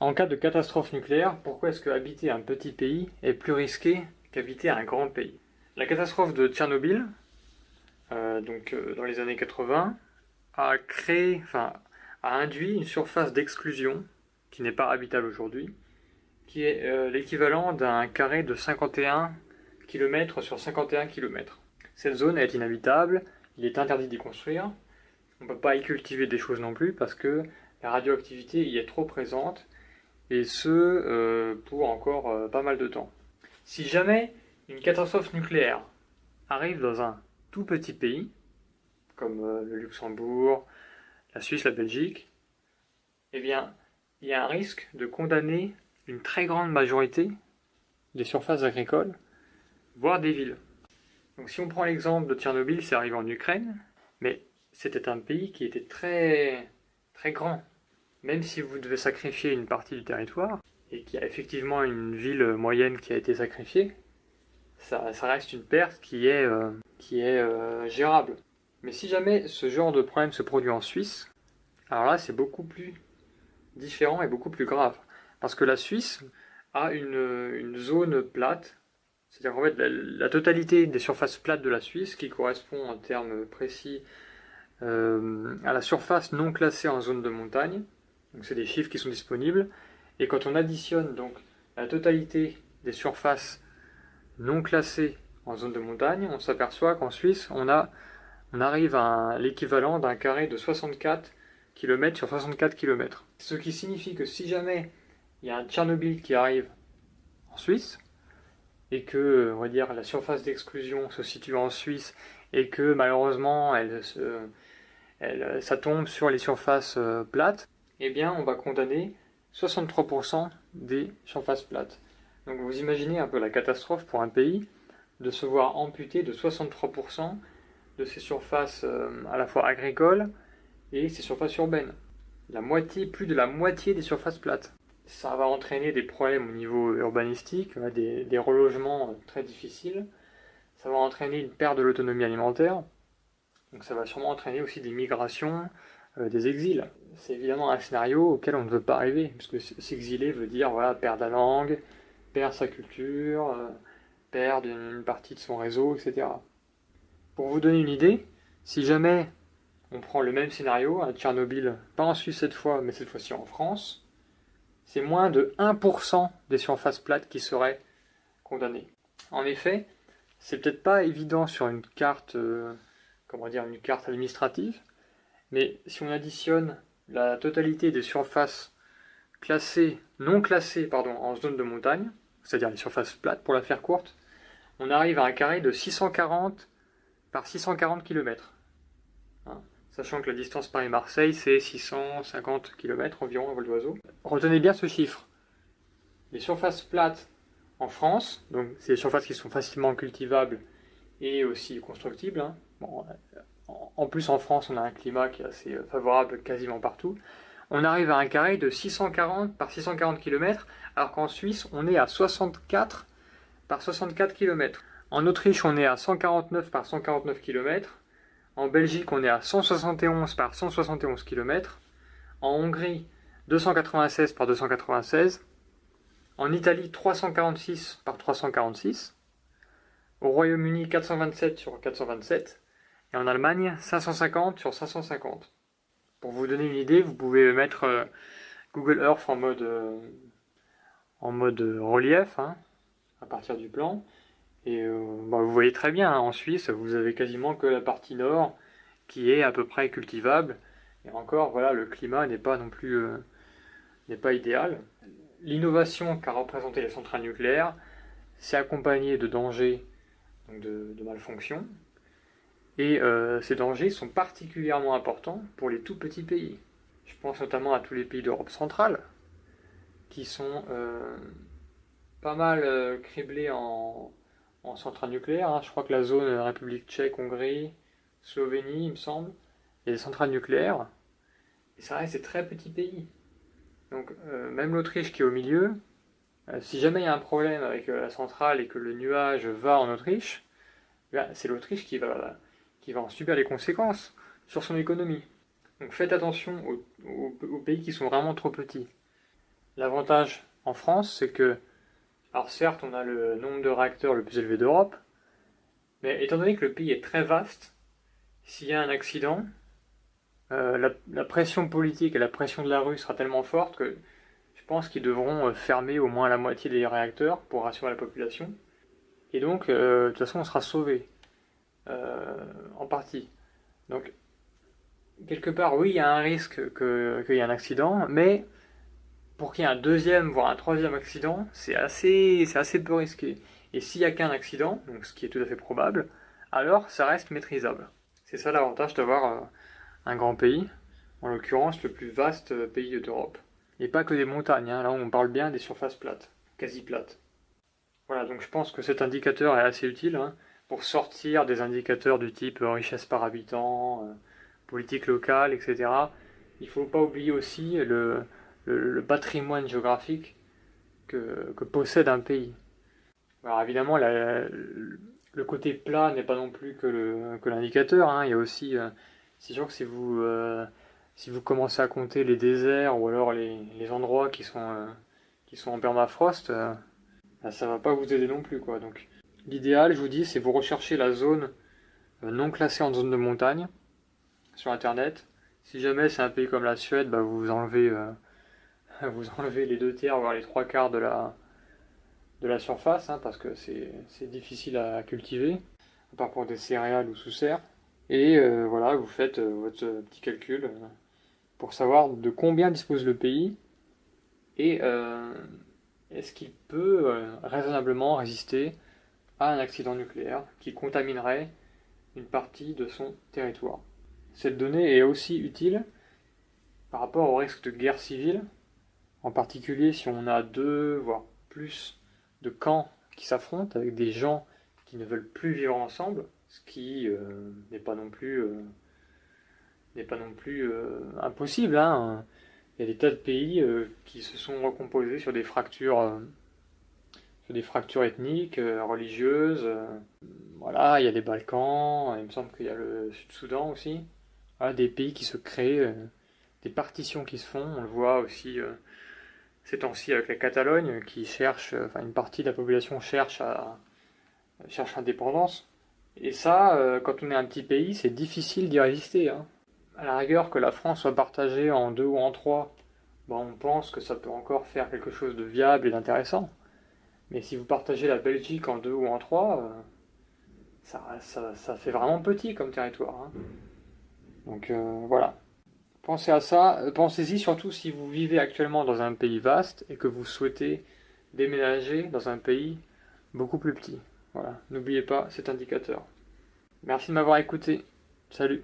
En cas de catastrophe nucléaire, pourquoi est-ce que habiter un petit pays est plus risqué qu'habiter un grand pays? La catastrophe de Tchernobyl, dans les années 80, a induit une surface d'exclusion qui n'est pas habitable aujourd'hui, qui est l'équivalent d'un carré de 51 km sur 51 km. Cette zone est inhabitable, il est interdit d'y construire, on ne peut pas y cultiver des choses non plus parce que la radioactivité y est trop présente, et ce pour encore pas mal de temps. Si jamais une catastrophe nucléaire arrive dans un tout petit pays, comme le Luxembourg, la Suisse, la Belgique, eh bien, il y a un risque de condamner une très grande majorité des surfaces agricoles, voire des villes. Donc si on prend l'exemple de Tchernobyl, c'est arrivé en Ukraine, mais c'était un pays qui était très, très grand. Même si vous devez sacrifier une partie du territoire, et qu'il y a effectivement une ville moyenne qui a été sacrifiée, ça reste une perte qui est gérable. Mais si jamais ce genre de problème se produit en Suisse, alors là c'est beaucoup plus différent et beaucoup plus grave. Parce que la Suisse a une zone plate, c'est-à-dire qu'en fait la totalité des surfaces plates de la Suisse, qui correspond en termes précis à la surface non classée en zone de montagne, donc c'est des chiffres qui sont disponibles, et quand on additionne donc la totalité des surfaces non classées en zone de montagne, on s'aperçoit qu'en Suisse, on arrive à l'équivalent d'un carré de 64 km sur 64 km. Ce qui signifie que si jamais il y a un Tchernobyl qui arrive en Suisse, et que, on va dire, la surface d'exclusion se situe en Suisse, et que malheureusement ça tombe sur les surfaces plates, eh bien on va condamner 63% des surfaces plates. Donc vous imaginez un peu la catastrophe pour un pays de se voir amputé de 63% de ses surfaces à la fois agricoles et ses surfaces urbaines. Plus de la moitié des surfaces plates. Ça va entraîner des problèmes au niveau urbanistique, des relogements très difficiles. Ça va entraîner une perte de l'autonomie alimentaire. Donc ça va sûrement entraîner aussi des migrations, des exils. C'est évidemment un scénario auquel on ne veut pas arriver, puisque s'exiler veut dire perdre la langue, perdre sa culture, perdre une partie de son réseau, etc. Pour vous donner une idée, si jamais on prend le même scénario à Tchernobyl, pas en Suisse cette fois, mais cette fois-ci en France, c'est moins de 1% des surfaces plates qui seraient condamnées. En effet, c'est peut-être pas évident sur une carte, une carte administrative, mais si on additionne la totalité des surfaces non classées en zone de montagne, c'est-à-dire les surfaces plates pour la faire courte, on arrive à un carré de 640 par 640 km. Sachant que la distance Paris-Marseille, c'est 650 km environ à vol d'oiseau. Retenez bien ce chiffre. Les surfaces plates en France, donc c'est des surfaces qui sont facilement cultivables et aussi constructibles. En plus, en France, on a un climat qui est assez favorable quasiment partout. On arrive à un carré de 640 par 640 km, alors qu'en Suisse, on est à 64 par 64 km. En Autriche, on est à 149 par 149 km. En Belgique, on est à 171 par 171 km. En Hongrie, 296 par 296. En Italie, 346 par 346. Au Royaume-Uni, 427 sur 427. Et en Allemagne, 550 sur 550. Pour vous donner une idée, vous pouvez mettre Google Earth en mode relief, à partir du plan. Et vous voyez très bien, en Suisse, vous avez quasiment que la partie nord qui est à peu près cultivable. Et encore, le climat n'est pas non plus n'est pas idéal. L'innovation qu'a représenté les centrales nucléaires s'est accompagnée de dangers, donc de malfonctions. Et ces dangers sont particulièrement importants pour les tout petits pays. Je pense notamment à tous les pays d'Europe centrale, qui sont pas mal criblés en centrales nucléaires. Je crois que la zone République tchèque, Hongrie, Slovénie, il me semble, il y a des centrales nucléaires. Et ça reste des très petits pays. Donc même l'Autriche qui est au milieu, si jamais il y a un problème avec la centrale et que le nuage va en Autriche, c'est l'Autriche qui va en subir les conséquences sur son économie. Donc faites attention aux pays qui sont vraiment trop petits. L'avantage en France, c'est que, alors certes, on a le nombre de réacteurs le plus élevé d'Europe, mais étant donné que le pays est très vaste, s'il y a un accident, la pression politique et la pression de la rue sera tellement forte que je pense qu'ils devront fermer au moins la moitié des réacteurs pour rassurer la population. Et donc, de toute façon, on sera sauvé, en partie. Donc, quelque part, oui, il y a un risque qu'il y ait un accident, mais pour qu'il y ait un deuxième, voire un troisième accident, c'est assez peu risqué. Et s'il n'y a qu'un accident, donc ce qui est tout à fait probable, alors ça reste maîtrisable. C'est ça l'avantage d'avoir un grand pays, en l'occurrence le plus vaste pays d'Europe. Et pas que des montagnes, hein. Là on parle bien des surfaces plates, quasi plates. Voilà, donc je pense que cet indicateur est assez utile, hein, pour sortir des indicateurs du type richesse par habitant, politique locale, etc. Il ne faut pas oublier aussi le patrimoine géographique que possède un pays. Alors évidemment, le côté plat n'est pas non plus que l'indicateur, hein. Il y a aussi, c'est sûr que si vous commencez à compter les déserts ou alors les endroits qui sont en permafrost, bah, ça va pas vous aider non plus, quoi. Donc l'idéal, je vous dis, c'est vous rechercher la zone non classée en zone de montagne sur Internet. Si jamais c'est un pays comme la Suède, bah, vous enlevez les deux tiers, voire les trois quarts de la surface, hein, parce que c'est difficile à cultiver, à part pour des céréales ou sous serre. Et voilà, vous faites votre petit calcul pour savoir de combien dispose le pays et est-ce qu'il peut raisonnablement résister à un accident nucléaire qui contaminerait une partie de son territoire. Cette donnée est aussi utile par rapport au risque de guerre civile, en particulier si on a deux, voire plus de camps qui s'affrontent avec des gens qui ne veulent plus vivre ensemble, ce qui n'est pas non plus impossible, hein. Il y a des tas de pays qui se sont recomposés sur des fractures ethniques, religieuses. Voilà, il y a les Balkans, il me semble qu'il y a le Sud-Soudan aussi. Voilà, des pays qui se créent, des partitions qui se font. On le voit aussi ces temps-ci avec la Catalogne, qui cherche, enfin une partie de la population cherche l'indépendance. Et ça, quand on est un petit pays, c'est difficile d'y résister, hein. À la rigueur, que la France soit partagée en deux ou en trois, bon, on pense que ça peut encore faire quelque chose de viable et d'intéressant. Mais si vous partagez la Belgique en deux ou en trois, ça fait vraiment petit comme territoire, hein. Donc voilà. Pensez à ça. Pensez-y surtout si vous vivez actuellement dans un pays vaste et que vous souhaitez déménager dans un pays beaucoup plus petit. Voilà. N'oubliez pas cet indicateur. Merci de m'avoir écouté. Salut.